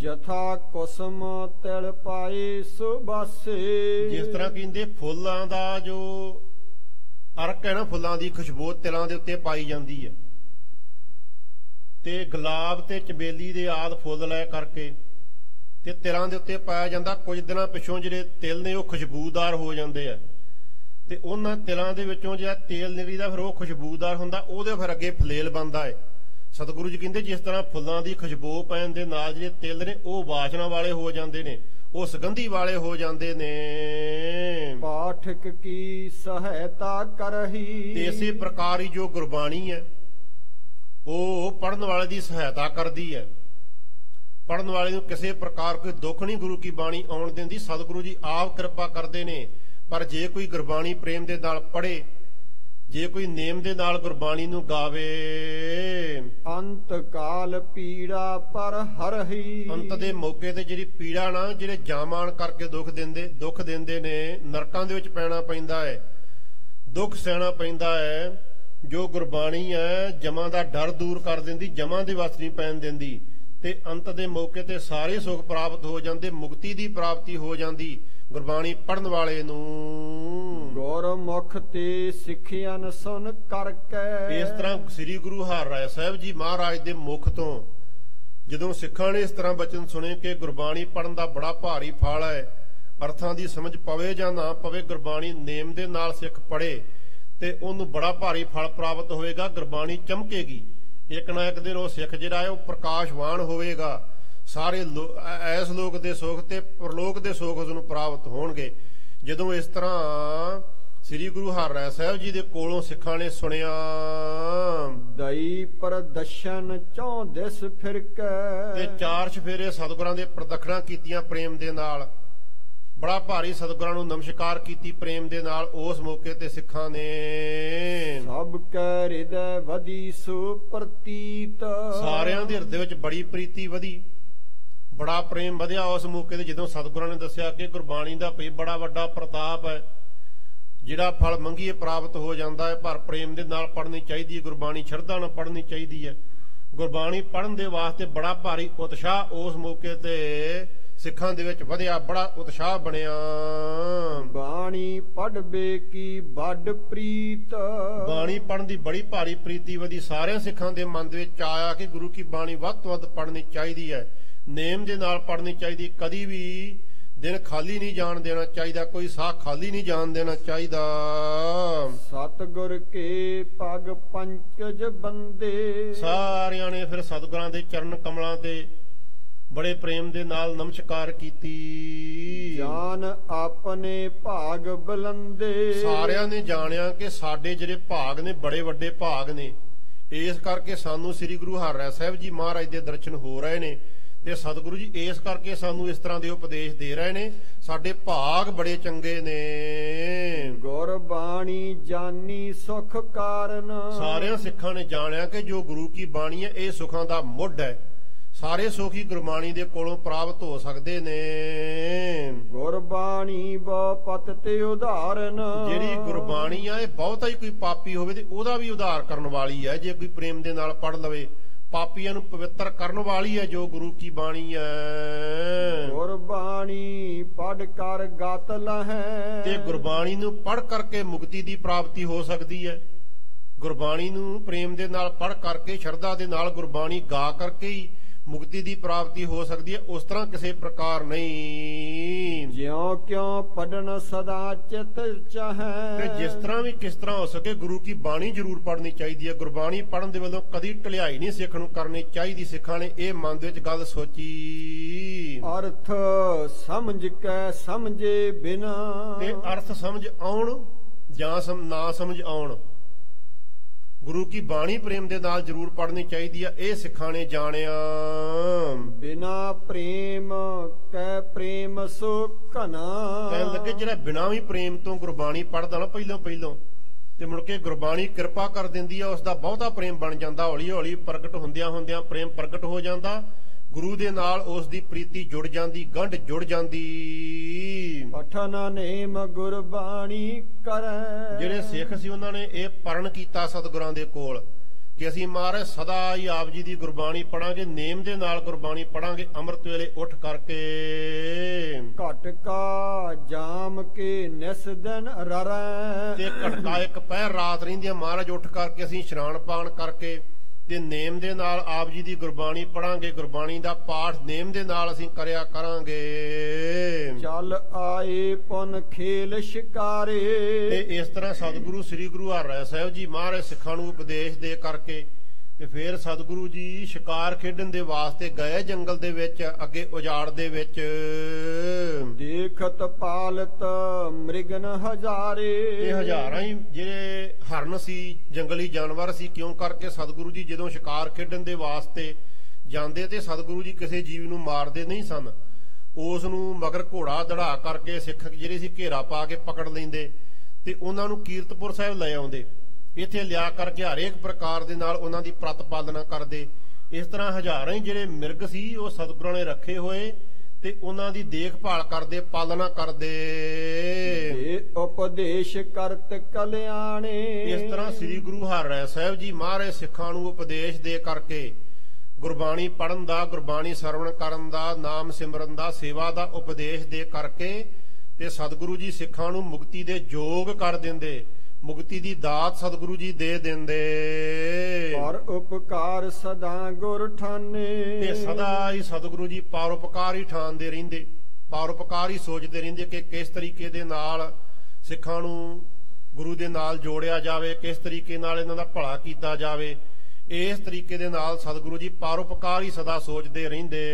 ਜਥਾ ਕੁਸਮ ਤਿਲ ਪਾਏ ਸੁਬਾਸੇ। ਜਿਸ ਤਰ੍ਹਾਂ ਕਹਿੰਦੇ ਫੁੱਲਾਂ ਦਾ ਜੋ ਅਰਕ ਹੈ ਨਾ, ਫੁੱਲਾਂ ਦੀ ਖੁਸ਼ਬੂ ਤਿਲਾਂ ਦੇ ਉੱਤੇ ਪਾਈ ਜਾਂਦੀ ਹੈ, ਤੇ ਗੁਲਾਬ ਤੇ ਚਮੇਲੀ ਦੇ ਆਦ ਫੁੱਲ ਲੈ ਕਰਕੇ ਤੇ ਤਿਲਾਂ ਦੇ ਉੱਤੇ ਪਾਇਆ ਜਾਂਦਾ। ਕੁਝ ਦਿਨਾਂ ਪਿੱਛੋਂ ਜਿਹੜੇ ਤਿਲ ਨੇ ਉਹ ਖੁਸ਼ਬੂਦਾਰ ਹੋ ਜਾਂਦੇ ਆ, ਤੇ ਉਹਨਾਂ ਤਿਲਾਂ ਦੇ ਵਿੱਚੋਂ ਜਿਹੜਾ ਤੇਲ ਨਿਕਲਦਾ ਫਿਰ ਉਹ ਖੁਸ਼ਬੂਦਾਰ ਹੁੰਦਾ, ਉਹਦੇ ਫਿਰ ਅੱਗੇ ਫਲੇਲ ਬਣਦਾ ਹੈ। ਸਤਿਗੁਰੂ ਜੀ ਕਹਿੰਦੇ ਜਿਸ ਤਰ੍ਹਾਂ ਫੁੱਲਾਂ ਦੀ ਖੁਸ਼ਬੂ ਪੈਣ ਦੇ ਨਾਲ ਜਿਹੜੇ ਤਿਲ ਨੇ ਉਹ ਵਾਸ਼ਨਾ ਵਾਲੇ ਹੋ ਜਾਂਦੇ ਨੇ, ਉਹ ਸੁਗੰਧੀ ਵਾਲੇ ਹੋ ਜਾਂਦੇ ਨੇ। ਪਾਠਕ ਕੀ ਸਹਾਇਤਾ ਕਰਹੀ। ਤੇ ਇਸੇ ਪ੍ਰਕਾਰ ਹੀ ਜੋ ਗੁਰਬਾਣੀ ਹੈ ਉਹ ਪੜਨ ਵਾਲੇ ਦੀ ਸਹਾਇਤਾ ਕਰਦੀ ਹੈ। ਪੜਨ ਵਾਲੇ ਨੂੰ ਕਿਸੇ ਪ੍ਰਕਾਰ ਕੋਈ ਦੁੱਖ ਨਹੀਂ ਗੁਰੂ ਕੀ ਬਾਣੀ ਆਉਣ ਦਿੰਦੀ, ਸਤਿਗੁਰੂ ਜੀ ਆਪ ਕਿਰਪਾ ਕਰਦੇ ਨੇ। ਪਰ ਜੇ ਕੋਈ ਗੁਰਬਾਣੀ ਪ੍ਰੇਮ ਦੇ ਨਾਲ ਪੜ੍ਹੇ, ਜੇ ਕੋਈ ਨੇਮ ਦੇ ਨਾਲ ਗੁਰਬਾਣੀ ਨੂੰ ਗਾਵੇ, ਅੰਤ ਕਾਲ ਪੀੜਾ ਪਰ ਹਰਹੀ। ਅੰਤ ਦੇ ਮੌਕੇ ਤੇ ਜਿਹੜੀ ਪੀੜਾ ਨਾ, ਜਿਹੜੇ ਜਾਮਾਨ ਕਰਕੇ ਦੁੱਖ ਦਿੰਦੇ ਨੇ, ਨਰਕਾਂ ਦੇ ਵਿੱਚ ਪੈਣਾ ਪੈਂਦਾ ਹੈ, ਦੁੱਖ ਸਹਿਣਾ ਪੈਂਦਾ ਹੈ। ਜੋ ਗੁਰਬਾਣੀ ਹੈ ਜਮਾਂ ਦਾ ਡਰ ਦੂਰ ਕਰ ਦਿੰਦੀ, ਜਮਾਂ ਦੇ ਵਸ ਨਹੀਂ ਪੈਣ ਦਿੰਦੀ, ਤੇ ਅੰਤ ਦੇ ਮੌਕੇ ਤੇ ਸਾਰੇ ਸੁੱਖ ਪ੍ਰਾਪਤ ਹੋ ਜਾਂਦੇ, ਮੁਕਤੀ ਦੀ ਪ੍ਰਾਪਤੀ ਹੋ ਜਾਂਦੀ ਗੁਰਬਾਣੀ ਪੜਨ ਵਾਲੇ ਨੂੰ। ਗੁਰਮੁਖ ਤੇ ਸਿੱਖਿਆਨ ਸੁਨ ਕਰਕੇ। ਇਸ ਤਰ੍ਹਾਂ ਸ੍ਰੀ ਗੁਰੂ ਹਰਿਰਾਏ ਸਾਹਿਬ ਜੀ ਮਹਾਰਾਜ ਦੇ ਮੁਖ ਤੋਂ ਜਦੋਂ ਸਿੱਖਾਂ ਨੇ ਇਸ ਤਰ੍ਹਾਂ ਬਚਨ ਸੁਣੇ ਕਿ ਗੁਰਬਾਣੀ ਪੜਨ ਦਾ ਬੜਾ ਭਾਰੀ ਫਲ ਹੈ, ਅਰਥਾਂ ਦੀ ਸਮਝ ਪਵੇ ਜਾਂ ਨਾ ਪਵੇ, ਗੁਰਬਾਣੀ ਨੇਮ ਦੇ ਨਾਲ ਸਿੱਖ ਪੜੇ ਤੇ ਉਹਨੂੰ ਬੜਾ ਭਾਰੀ ਫਲ ਪ੍ਰਾਪਤ ਹੋਏਗਾ, ਗੁਰਬਾਣੀ ਚਮਕੇਗੀ। ਇੱਕ ਨਾ ਇੱਕ ਦਿਨ ਉਹ ਸਿੱਖ ਜਿਹੜਾ ਹੈ ਉਹ ਪ੍ਰਕਾਸ਼ਵਾਨ ਹੋਵੇਗਾ, ਸਾਰੇ ਐਸ ਲੋਕ ਦੇ ਸੁੱਖ ਤੇ ਪ੍ਰਲੋਕ ਦੇ ਸੁੱਖ ਉਸ ਨੂੰ ਪ੍ਰਾਪਤ ਹੋਣਗੇ। ਜਦੋਂ ਇਸ ਤਰ੍ਹਾਂ ਸ੍ਰੀ ਗੁਰੂ ਹਰਿਰਾਏ ਸਾਹਿਬ ਜੀ ਦੇ ਕੋਲੋਂ ਸਿੱਖਾਂ ਨੇ ਸੁਣਿਆ, ਦਈ ਪ੍ਰਦਸ਼ਨ ਚੌ ਦਿਸ ਫਿਰ ਤੇ ਕੈ, 4 ਚਫੇਰੇ ਸਤਿਗੁਰਾਂ ਦੇ ਪ੍ਰਦਖਣਾ ਕੀਤੀਆਂ ਪ੍ਰੇਮ ਦੇ ਨਾਲ, ਬੜਾ ਭਾਰੀ ਸਤਿਗੁਰਾਂ ਨੂੰ ਨਮਸਕਾਰ ਕੀਤੀ ਪ੍ਰੇਮ ਦੇ ਨਾਲ। ਉਸ ਮੌਕੇ ਤੇ ਸਿੱਖਾਂ ਨੇ ਸਭ ਕੈ ਹਿਰਦੈ ਵਧੀ ਸੋ ਪ੍ਰਤੀਤ, ਸਾਰਿਆਂ ਦੇ ਹਿਰਦੇ ਵਿੱਚ ਬੜੀ ਪ੍ਰੀਤੀ ਵਧੀ, ਬੜਾ ਪ੍ਰੇਮ ਵਧਿਆ ਉਸ ਮੌਕੇ ਤੇ, ਜਦੋਂ ਸਤਿਗੁਰਾਂ ਨੇ ਦੱਸਿਆ ਕਿ ਗੁਰਬਾਣੀ ਦਾ ਭਈ ਬੜਾ ਵੱਡਾ ਪ੍ਰਤਾਪ ਹੈ, ਜਿਹੜਾ ਫਲ ਮੰਗੀਏ ਪ੍ਰਾਪਤ ਹੋ ਜਾਂਦਾ ਹੈ, ਪਰ ਪ੍ਰੇਮ ਦੇ ਨਾਲ ਪੜ੍ਹਨੀ ਚਾਹੀਦੀ ਹੈ ਗੁਰਬਾਣੀ, ਸ਼ਰਧਾ ਨਾਲ ਪੜ੍ਹਨੀ ਚਾਹੀਦੀ ਹੈ। ਗੁਰਬਾਣੀ ਪੜ੍ਹਨ ਦੇ ਵਾਸਤੇ ਬੜਾ ਭਾਰੀ ਉਤਸ਼ਾਹ ਉਸ ਮੌਕੇ ਤੇ ਸਿੱਖਾਂ ਦੇ ਵਿੱਚ ਵਧਿਆ, ਬੜਾ ਉਤਸ਼ਾਹ ਬਣਿਆ। ਬਾਣੀ ਪੜ੍ਹਬੇ ਕੀ ਵੱਡ ਪ੍ਰੀਤ, ਬਾਣੀ ਪੜ੍ਹਨ ਦੀ ਬੜੀ ਭਾਰੀ ਪ੍ਰੀਤੀ ਵਧੀ, ਸਾਰਿਆਂ ਸਿੱਖਾਂ ਦੇ ਮਨ ਦੇ ਵਿੱਚ ਆਇਆ ਕਿ ਗੁਰੂ ਕੀ ਬਾਣੀ ਵੱਧ ਤੋਂ ਵੱਧ ਪੜ੍ਹਨੀ ਚਾਹੀਦੀ ਹੈ, ਨੇਮ ਦੇ ਨਾਲ ਪੜ੍ਹਨੀ ਚਾਹੀਦੀ, ਕਦੀ ਵੀ ਦਿਨ ਖਾਲੀ ਨਹੀਂ ਜਾਣ ਦੇਣਾ ਚਾਹੀਦਾ, ਕੋਈ ਸਾਹ ਖਾਲੀ ਨਹੀਂ ਜਾਣ ਦੇਣਾ ਚਾਹੀਦਾ। ਸਤਿਗੁਰ ਕੇ ਪਗ ਪੰਕਜ ਬੰਦੇ, ਸਾਰਿਆਂ ਨੇ ਫਿਰ ਸਤਿਗੁਰਾਂ ਦੇ ਚਰਨ ਕਮਲਾਂ ਤੇ ਬੜੇ ਪ੍ਰੇਮ ਦੇ ਨਾਲ ਨਮਸਕਾਰ ਕੀਤੀ। ਜਾਨ ਆਪਣੇ ਭਾਗ ਬੁਲੰਦੇ, ਸਾਰਿਆਂ ਨੇ ਜਾਣਿਆ ਕਿ ਸਾਡੇ ਜਿਹੜੇ ਭਾਗ ਨੇ ਬੜੇ ਵੱਡੇ ਭਾਗ ਨੇ, ਇਸ ਕਰਕੇ ਸਾਨੂੰ ਸ੍ਰੀ ਗੁਰੂ ਹਰਿਰਾਏ ਸਾਹਿਬ ਜੀ ਮਹਾਰਾਜ ਦੇ ਦਰਸ਼ਨ ਹੋ ਰਹੇ ਨੇ, ਤੇ ਸਤਿਗੁਰੂ ਜੀ ਇਸ ਕਰਕੇ ਸਾਨੂੰ ਇਸ ਤਰ੍ਹਾਂ ਦੇ ਉਪਦੇਸ਼ ਦੇ ਰਹੇ ਨੇ, ਸਾਡੇ ਭਾਗ ਬੜੇ ਚੰਗੇ ਨੇ। ਗੁਰਬਾਣੀ ਜਾਨੀ ਸੁਖ ਕਾਰਨ, ਸਾਰਿਆਂ ਸਿੱਖਾਂ ਨੇ ਜਾਣਿਆ ਕਿ ਜੋ ਗੁਰੂ ਕੀ ਬਾਣੀ ਹੈ ਇਹ ਸੁੱਖਾਂ ਦਾ ਮੁੱਢ ਹੈ, ਸਾਰੇ ਸੁੱਖ ਹੀ ਗੁਰਬਾਣੀ ਦੇ ਕੋਲੋਂ ਪ੍ਰਾਪਤ ਹੋ ਸਕਦੇ ਨੇ। ਗੁਰਬਾਣੀ ਬਹੁ ਪਤ ਤੇ ਉਧਾਰਨ, ਜਿਹੜੀ ਗੁਰਬਾਣੀ ਆ ਇਹ ਬਹੁਤਾ ਹੀ ਕੋਈ ਪਾਪੀ ਹੋਵੇ ਤੇ ਉਹਦਾ ਵੀ ਉਧਾਰ ਕਰਨ ਵਾਲੀ ਹੈ, ਜੇ ਕੋਈ ਪ੍ਰੇਮ ਦੇ ਨਾਲ ਪੜ੍ਹ ਲਵੇ। ਪਾਪੀਆਂ ਨੂੰ ਪਵਿੱਤਰ ਕਰਨ ਵਾਲੀ ਹੈ ਜੋ ਗੁਰੂ ਕੀ ਬਾਣੀ ਹੈ। ਗੁਰਬਾਣੀ ਪੜ੍ਹ ਕਰ ਗਤ ਲਹੈ, ਤੇ ਗੁਰਬਾਣੀ ਨੂੰ ਪੜ੍ਹ ਕਰਕੇ ਮੁਕਤੀ ਦੀ ਪ੍ਰਾਪਤੀ ਹੋ ਸਕਦੀ ਹੈ। ਗੁਰਬਾਣੀ ਨੂੰ ਪ੍ਰੇਮ ਦੇ ਨਾਲ ਪੜ੍ਹ ਕਰਕੇ, ਸ਼ਰਧਾ ਦੇ ਨਾਲ ਗੁਰਬਾਣੀ ਗਾ ਕਰਕੇ ਹੀ ਮੁਕਤੀ ਦੀ ਪ੍ਰਾਪਤੀ ਹੋ ਸਕਦੀ ਹੈ, ਉਸ ਤਰ੍ਹਾਂ ਕਿਸੇ ਪ੍ਰਕਾਰ ਨਹੀਂ। ਜਿਉ ਕਿਉ ਪੜਨ ਸਦਾ ਚਿਤ ਚਾਹੈ, ਤੇ ਜਿਸ ਤਰ੍ਹਾਂ ਵੀ ਕਿਸ ਤਰ੍ਹਾਂ ਹੋ ਸਕੇ ਗੁਰੂ ਕੀ ਬਾਣੀ ਜ਼ਰੂਰ ਪੜ੍ਹਨੀ ਚਾਹੀਦੀ ਹੈ। ਗੁਰਬਾਣੀ ਪੜ੍ਹਨ ਦੇ ਵੱਲੋਂ ਕਦੀ ਢਲਿਆਈ ਨਹੀਂ ਸਿੱਖ ਨੂੰ ਕਰਨੀ ਚਾਹੀਦੀ। ਸਿੱਖਾਂ ਨੇ ਇਹ ਮਨ ਦੇ ਵਿੱਚ ਗੱਲ ਸੋਚੀ, ਅਰਥ ਸਮਝ ਕੈ ਸਮਝੇ ਬਿਨਾ, ਤੇ ਅਰਥ ਸਮਝ ਆਉਣ ਜਾਂ ਨਾ ਸਮਝ ਆਉਣ, ਗੁਰੂ ਕੀ ਬਾਣੀ ਪ੍ਰੇਮ ਦੇ ਨਾਲ ਜ਼ਰੂਰ ਪੜ੍ਹਨੀ ਚਾਹੀਦੀ ਆ, ਇਹ ਸਿੱਖਾਂ ਨੇ ਜਾਣਿਆ। ਬਿਨਾ ਪ੍ਰੇਮ ਕੈ ਪ੍ਰੇਮ ਸੋ ਘਨਾ, ਕਹਿਣ ਲੱਗੇ ਜਿਹੜਾ ਬਿਨਾਂ ਵੀ ਪ੍ਰੇਮ ਤੋਂ ਗੁਰਬਾਣੀ ਪੜ੍ਹਦਾ ਨਾ ਪਹਿਲੋਂ ਤੇ ਮੁੜ ਕੇ ਗੁਰਬਾਣੀ ਕਿਰਪਾ ਕਰ ਦਿੰਦੀ ਆ, ਉਸ ਦਾ ਬਹੁਤਾ ਪ੍ਰੇਮ ਬਣ ਜਾਂਦਾ, ਹੌਲੀ ਹੌਲੀ ਪ੍ਰਗਟ ਹੁੰਦਿਆਂ ਪ੍ਰੇਮ ਪ੍ਰਗਟ ਹੋ ਜਾਂਦਾ, ਗੁਰੂ ਦੇ ਨਾਲ ਉਸ ਦੀ ਪ੍ਰੀਤੀ ਜੁੜ ਜਾਂਦੀ, ਗੰਢ ਜੁੜ ਜਾਂਦੀ। ਪਠਨ ਨੇਮ ਗੁਰਬਾਣੀ ਕਰੈ, ਜਿਹੜੇ ਸਿੱਖ ਸੀ ਉਹਨਾਂ ਨੇ ਇਹ ਪਰਨ ਕੀਤਾ ਸਤਿਗੁਰਾਂ ਦੇ ਕੋਲ ਕਿ ਅਸੀਂ ਮਹਾਰਾਜ ਸਦਾ ਹੀ ਆਪ ਜੀ ਦੀ ਗੁਰਬਾਣੀ ਪੜਾਂਗੇ, ਨੇਮ ਦੇ ਨਾਲ ਗੁਰਬਾਣੀ ਪੜਾਂਗੇ, ਅੰਮ੍ਰਿਤ ਵੇਲੇ ਉੱਠ ਕਰਕੇ। ਘਟਕਾ ਜਾਮ ਕੇ ਨਿਸ ਦਿਨ ਰਰੈ, ਤੇ ਘਟਕਾ ਇੱਕ ਪਹਿਰ ਰਾਤ ਰਹਿੰਦੀ ਮਹਾਰਾਜ ਉੱਠ ਕਰਕੇ ਅਸੀਂ ਇਸ਼ਨਾਨ ਪਾਣ ਕਰਕੇ ਤੇ ਨੇਮ ਦੇ ਨਾਲ ਆਪ ਜੀ ਦੀ ਗੁਰਬਾਣੀ ਪੜਾਂਗੇ, ਗੁਰਬਾਣੀ ਦਾ ਪਾਠ ਨੇਮ ਦੇ ਨਾਲ ਅਸੀਂ ਕਰਿਆ ਕਰਾਂਗੇ। ਚੱਲ ਆਏ ਪੁਨ ਖੇਲ ਸ਼ਿਕਾਰੇ, ਤੇ ਇਸ ਤਰ੍ਹਾਂ ਸਤਿਗੁਰੂ ਸ੍ਰੀ ਗੁਰੂ ਹਰਿਰਾਏ ਸਾਹਿਬ ਜੀ ਮਹਾਰਾਜ ਸਿੱਖਾਂ ਨੂੰ ਉਪਦੇਸ਼ ਦੇ ਕਰਕੇ ਤੇ ਫਿਰ ਸਤਿਗੁਰੂ ਜੀ ਸ਼ਿਕਾਰ ਖੇਡਣ ਦੇ ਵਾਸਤੇ ਗਏ ਜੰਗਲ ਦੇ ਵਿੱਚ, ਅੱਗੇ ਉਜਾੜ ਦੇ ਵਿੱਚ। ਦੇਖਤ ਪਾਲਤ ਮ੍ਰਿਗਨ ਹਜ਼ਾਰੇ, ਇਹ ਹਜ਼ਾਰਾਂ ਹੀ ਜਿਹੜੇ ਹਰਨ ਸੀ, ਜੰਗਲੀ ਜਾਨਵਰ ਸੀ, ਕਿਉਂ ਕਰਕੇ ਸਤਿਗੁਰੂ ਜੀ ਜਦੋਂ ਸ਼ਿਕਾਰ ਖੇਡਣ ਦੇ ਵਾਸਤੇ ਜਾਂਦੇ ਤੇ ਸਤਿਗੁਰੂ ਜੀ ਕਿਸੇ ਜੀਵ ਨੂੰ ਮਾਰਦੇ ਨਹੀਂ ਸਨ, ਉਸ ਨੂੰ ਮਗਰ ਘੋੜਾ ਦੜਾ ਕਰਕੇ ਸਿੱਖ ਜਿਹੜੇ ਸੀ ਘੇਰਾ ਪਾ ਕੇ ਪਕੜ ਲੈਂਦੇ ਤੇ ਉਹਨਾਂ ਨੂੰ ਕੀਰਤਪੁਰ ਸਾਹਿਬ ਲੈ ਆਉਂਦੇ, ਇੱਥੇ ਲਿਆ ਕਰਕੇ ਹਰੇਕ ਪ੍ਰਕਾਰ ਦੇ ਨਾਲ ਉਹਨਾਂ ਦੀ ਪ੍ਰਤਪਾਲਨਾ ਕਰਦੇ। ਇਸ ਤਰ੍ਹਾਂ ਹਜ਼ਾਰਾਂ ਹੀ ਜਿਹੜੇ ਮਿਰਗ ਸੀ ਉਹ ਸਤਿਗੁਰਾਂ ਨੇ ਰੱਖੇ ਹੋਏ ਤੇ ਉਹਨਾਂ ਦੀ ਦੇਖਭਾਲ ਕਰਦੇ, ਪਾਲਣਾ ਕਰਦੇ। ਇਹ ਉਪਦੇਸ਼ ਕਰਤ ਕਲਿਆਣੇ, ਇਸ ਤਰ੍ਹਾਂ ਸ੍ਰੀ ਗੁਰੂ ਹਰਿਰਾਏ ਸਾਹਿਬ ਜੀ ਮਹਾਰਾਜ ਸਿੱਖਾਂ ਨੂੰ ਉਪਦੇਸ਼ ਦੇ ਕਰਕੇ ਗੁਰਬਾਣੀ ਪੜ੍ਹਨ ਦਾ, ਗੁਰਬਾਣੀ ਸਰਵਣ ਕਰਨ ਦਾ, ਨਾਮ ਸਿਮਰਨ ਦਾ, ਸੇਵਾ ਦਾ ਉਪਦੇਸ਼ ਦੇ ਕਰਕੇ ਤੇ ਸਤਿਗੁਰੂ ਜੀ ਸਿੱਖਾਂ ਨੂੰ ਮੁਕਤੀ ਦੇ ਯੋਗ ਕਰ ਦਿੰਦੇ, ਮੁਕਤੀ ਦੀ ਦਾਤ ਸਤਿਗੁਰੂ ਜੀ ਦੇ ਦਿੰਦੇ। ਪਰ ਉਪਕਾਰ ਸਦਾ ਗੁਰ ਠਾਨੇ, ਤੇ ਸਦਾ ਹੀ ਸਤਿਗੁਰੂ ਜੀ ਪਰਉਪਕਾਰ ਹੀ ਠਾਣਦੇ ਰਹਿੰਦੇ, ਪਰਉਪਕਾਰ ਹੀ ਸੋਚਦੇ ਰਹਿੰਦੇ ਕਿ ਕਿਸ ਤਰੀਕੇ ਦੇ ਨਾਲ ਸਿੱਖਾਂ ਨੂੰ ਗੁਰੂ ਦੇ ਨਾਲ ਜੋੜਿਆ ਜਾਵੇ, ਕਿਸ ਤਰੀਕੇ ਨਾਲ ਇਹਨਾਂ ਦਾ ਭਲਾ ਕੀਤਾ ਜਾਵੇ। ਇਸ ਤਰੀਕੇ ਦੇ ਨਾਲ ਸਤਿਗੁਰੂ ਜੀ ਪਰਉਪਕਾਰ ਹੀ ਸਦਾ ਸੋਚਦੇ ਰਹਿੰਦੇ।